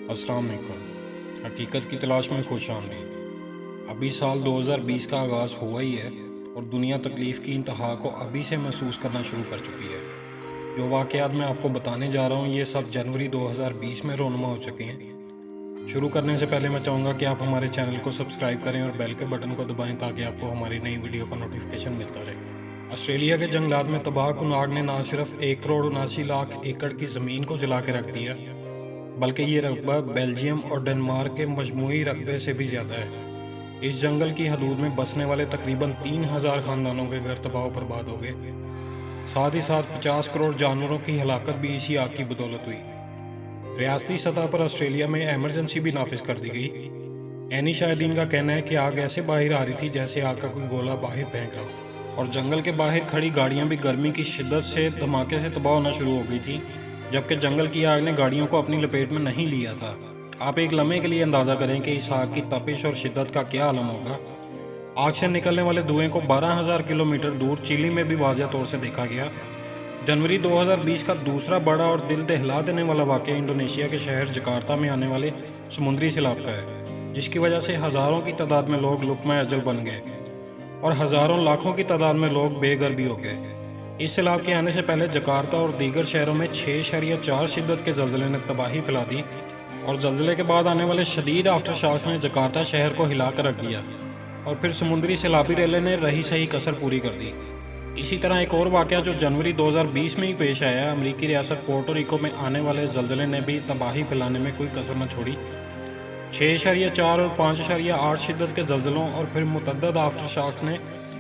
अस्सलाम वालेकुम। हकीकत की तलाश में खुश आमदीद। अभी साल 2020 का आगाज़ हुआ ही है और दुनिया तकलीफ़ की इंतहा को अभी से महसूस करना शुरू कर चुकी है। जो वाक़यात मैं आपको बताने जा रहा हूँ ये सब जनवरी 2020 में रोनुमा हो चुके हैं। शुरू करने से पहले मैं चाहूँगा कि आप हमारे चैनल को सब्सक्राइब करें और बेल के बटन को दबाएं ताकि आपको हमारी नई वीडियो का नोटिफिकेशन मिलता रहे। ऑस्ट्रेलिया के जंगलात में तबाहकुन आग ने ना सिर्फ 1,79,00,000 एकड़ की ज़मीन को जला के रख दिया, बल्कि ये रकबा बेल्जियम और डेनमार्क के मजमूई रकबे से भी ज़्यादा है। इस जंगल की हदूद में बसने वाले तकरीबन 3,000 ख़ानदानों के घर तबाह बर्बाद हो गए। साथ ही साथ 50 करोड़ जानवरों की हलाकत भी इसी आग की बदौलत हुई। रियासती सतह पर ऑस्ट्रेलिया में एमरजेंसी भी नाफिज कर दी गई। एनी शाहिदीन का कहना है कि आग ऐसे बाहर आ रही थी जैसे आग का कोई गोला बाहर फेंक रहा हो, और जंगल के बाहर खड़ी गाड़ियां भी गर्मी की शिद्दत से धमाके से तबाह होना शुरू हो गई थी, जबकि जंगल की आग ने गाड़ियों को अपनी लपेट में नहीं लिया था। आप एक लम्हे के लिए अंदाज़ा करें कि इस आग की तपिश और शिद्दत का क्या आलम होगा। आग से निकलने वाले धुएं को 12,000 किलोमीटर दूर चिली में भी वाज़ह तौर से देखा गया। जनवरी 2020 का दूसरा बड़ा और दिल दहला देने वाला वाक़या इंडोनेशिया के शहर जकार्ता में आने वाले समुद्री सैलाब का है, जिसकी वजह से हज़ारों की तादाद में लोग लुक़मा अजल बन गए और हज़ारों लाखों की तादाद में लोग बेघर भी हो गए। इस सैलाब के आने से पहले जकार्ता और दीगर शहरों में 6.4 शिद्दत के ज़लज़ले ने तबाही फैला दी, और ज़लज़ले के बाद आने वाले शदीद आफ्टर शॉक्स ने जकार्ता शहर को हिला कर रख दिया, और फिर समुद्री सैलाबी रेले ने रही सही कसर पूरी कर दी। इसी तरह एक और वाक़या जो जनवरी 2020 में ही पेश आया, अमरीकी रियासत पोर्टो रिको में आने वाले ज़लज़ले ने भी तबाही फैलाने में कोई कसर न छोड़ी। 6.4 और 5.8 शिद्दत के ज़लज़लों और फिर मुतअद्दिद आफ्टर शॉक्स ने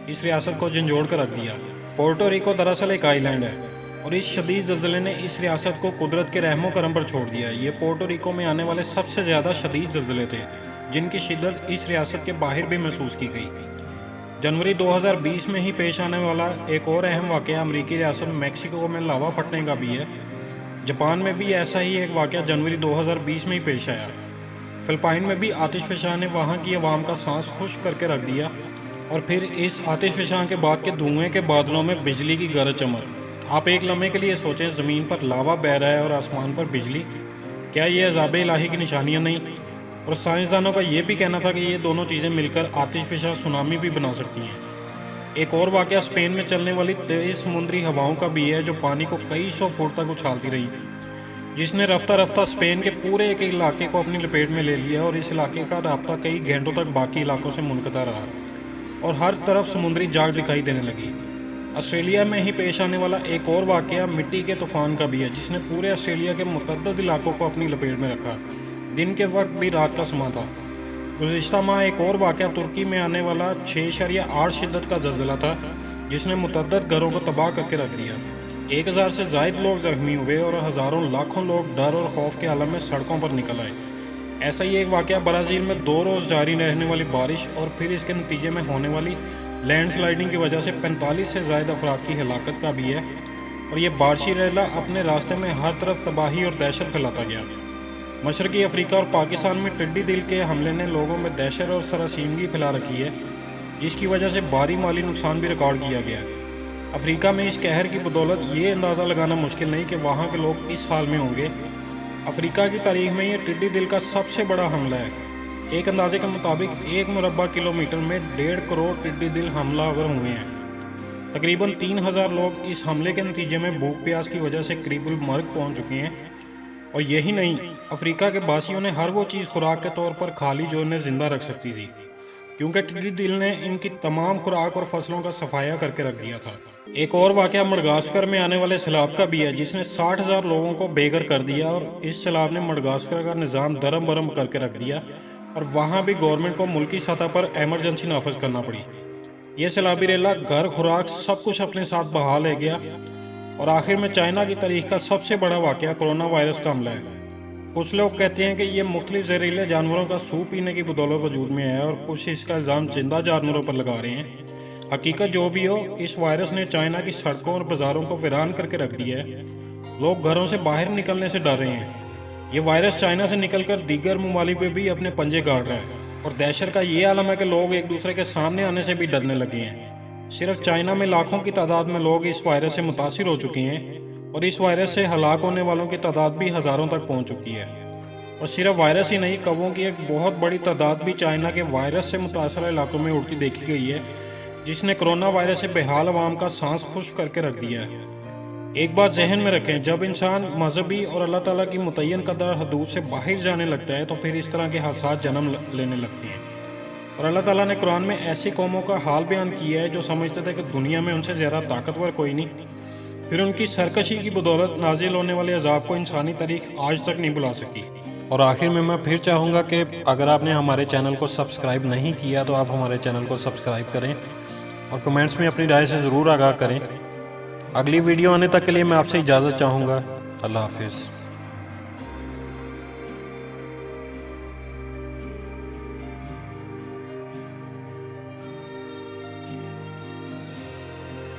इस रियासत को झंझोड़ कर रख दिया। पोर्टो रिको दरअसल एक आइलैंड है और इस शदीद ज़लज़ले ने इस रियासत को कुदरत के रहमो करम पर छोड़ दिया। ये पोर्टो रिको में आने वाले सबसे ज़्यादा शदीद ज़लज़ले थे, जिनकी शिद्दत इस रियासत के बाहर भी महसूस की गई। जनवरी 2020 में ही पेश आने वाला एक और अहम वाक़या अमरीकी रियासत मैक्सिको में लावा फटने का भी है। जापान में भी ऐसा ही एक वाक़या जनवरी 2020 में ही पेश आया। फिलिपाइन में भी आतिशफ़शां ने वहाँ की आवाम का सांस खुश्क करके रख दिया, और फिर इस आतिशफ़शां के बाद के धुएं के बादलों में बिजली की गरज चमक। आप एक लम्हे के लिए सोचें, ज़मीन पर लावा बह रहा है और आसमान पर बिजली। क्या ये अज़ाब इलाही की निशानियाँ नहीं? और साइंसदानों का ये भी कहना था कि ये दोनों चीज़ें मिलकर आतिशफ़शां सुनामी भी बना सकती हैं। एक और वाक़या स्पेन में चलने वाली तेज़ समुद्री हवाओं का भी है, जो पानी को कई सौ फुट तक उछालती रही, जिसने रफ्ता रफ्ता स्पेन के पूरे एक इलाके को अपनी लपेट में ले लिया, और इस इलाके का राब्ता कई घंटों तक बाकी इलाकों से मुनक़ता रहा और हर तरफ समुद्री जाग दिखाई देने लगी। ऑस्ट्रेलिया में ही पेश आने वाला एक और वाक़या मिट्टी के तूफ़ान का भी है, जिसने पूरे ऑस्ट्रेलिया के मुतअद्दिद इलाकों को अपनी लपेट में रखा। दिन के वक्त भी रात का समा था। गुज़िश्ता माह एक और वाक़या तुर्की में आने वाला 6.8 शिद्दत का ज़लज़ला था, जिसने मुतअद्दिद घरों को तबाह करके रख दिया। 1,000 से ज़ायद लोग ज़ख्मी हुए और हज़ारों लाखों लोग डर और खौफ के आलम में सड़कों पर निकल आए। ऐसा ही एक वाक़या ब्राज़ील में 2 रोज़ जारी रहने वाली बारिश और फिर इसके नतीजे में होने वाली लैंडस्लाइडिंग की वजह से 45 से ज़ायद अफराद की हलाकत का भी है, और ये बारिशी रेला अपने रास्ते में हर तरफ तबाही और दहशत फैलाता गया। मशरक़ी अफ्रीका और पाकिस्तान में टिड्डी दिल के हमले ने लोगों में दहशत और सरासीमगी फैला रखी है, जिसकी वजह से भारी माली नुकसान भी रिकॉर्ड किया गया है। अफ्रीका में इस कहर की बदौलत ये अंदाज़ा लगाना मुश्किल नहीं कि वहाँ के लोग किस हाल में होंगे। अफ्रीका की तारीख में ये टिड्डी दिल का सबसे बड़ा हमला है। एक अंदाजे के मुताबिक 1 मुरबा किलोमीटर में 1.5 करोड़ टिड्डी दिल हमलावर हुए हैं। तकरीबन 3,000 लोग इस हमले के नतीजे में भूख प्यास की वजह से करीबुल मर्ग पहुँच चुके हैं। और यही नहीं, अफ्रीका के बासियों ने हर वो चीज़ खुराक के तौर पर खा ली जो उन्हें ज़िंदा रख सकती थी, क्योंकि टिड्डी दिल ने इनकी तमाम खुराक और फसलों का सफाया करके रख दिया था। एक और वाक़या मडगास्कर में आने वाले सैलाब का भी है, जिसने 60,000 लोगों को बेघर कर दिया, और इस सैलाब ने मडगास्कर का निज़ाम दरम बरम करके रख दिया, और वहाँ भी गवर्नमेंट को मुल्की सतह पर एमरजेंसी नाफज करना पड़ी। ये सैलाबी रेला घर, खुराक सब कुछ अपने साथ बहा ले गया। और आखिर में चाइना की तारीख का सबसे बड़ा वाक़या कोरोना वायरस का हमला है। कुछ लोग कहते हैं कि ये मुख्तलिफ जहरीले जानवरों का सूप पीने की बदौलत वजूद में है, और कुछ इसका इल्ज़ाम जिंदा जानवरों पर लगा रहे हैं। हकीकत जो भी हो, इस वायरस ने चाइना की सड़कों और बाज़ारों को वीरान करके रख दिया है। लोग घरों से बाहर निकलने से डर रहे हैं। ये वायरस चाइना से निकलकर दीगर ममालिक पे भी अपने पंजे गाड़ रहा है, और दहशत का ये आलम है कि लोग एक दूसरे के सामने आने से भी डरने लगे हैं। सिर्फ चाइना में लाखों की तादाद में लोग इस वायरस से मुतासिर हो चुके हैं, और इस वायरस से हलाक होने वालों की तादाद भी हज़ारों तक पहुंच चुकी है। اور صرف وائرس ہی نہیں، کووں کی ایک بہت بڑی تعداد بھی چائنا کے وائرس سے متاثرہ علاقوں میں اڑتی دیکھی گئی ہے، جس نے کرونا وائرس سے بحال عوام کا سانس خشک کر کے رکھ دیا ہے۔ ایک بات ذہن میں رکھیں، جب انسان مذہبی اور اللہ تعالیٰ کی متعین قدر حدود سے باہر جانے لگتا ہے تو پھر اس طرح کے حادثات جنم لینے لگتے ہیں۔ اور اللہ تعالیٰ نے قرآن میں ایسی قوموں کا حال بیان کیا ہے جو سمجھتے تھے کہ دنیا میں ان سے زیادہ طاقتور کوئی نہیں، پھر ان کی سرکشی کی بدولت نازل ہونے والے عذاب کو انسانی تاریخ آج تک نہیں بھلا سکی۔ اور آخر میں پھر چاہوں گا کہ اگر آپ نے ہمارے چینل کو سبسکرائب نہیں کیا تو آپ ہمارے چینل کو سبسکرائب کریں اور کمنٹس میں اپنی رائے سے ضرور آگاہ کریں۔ اگلی ویڈیو آنے تک کے لیے میں آپ سے اجازت چاہوں گا۔ اللہ حافظ۔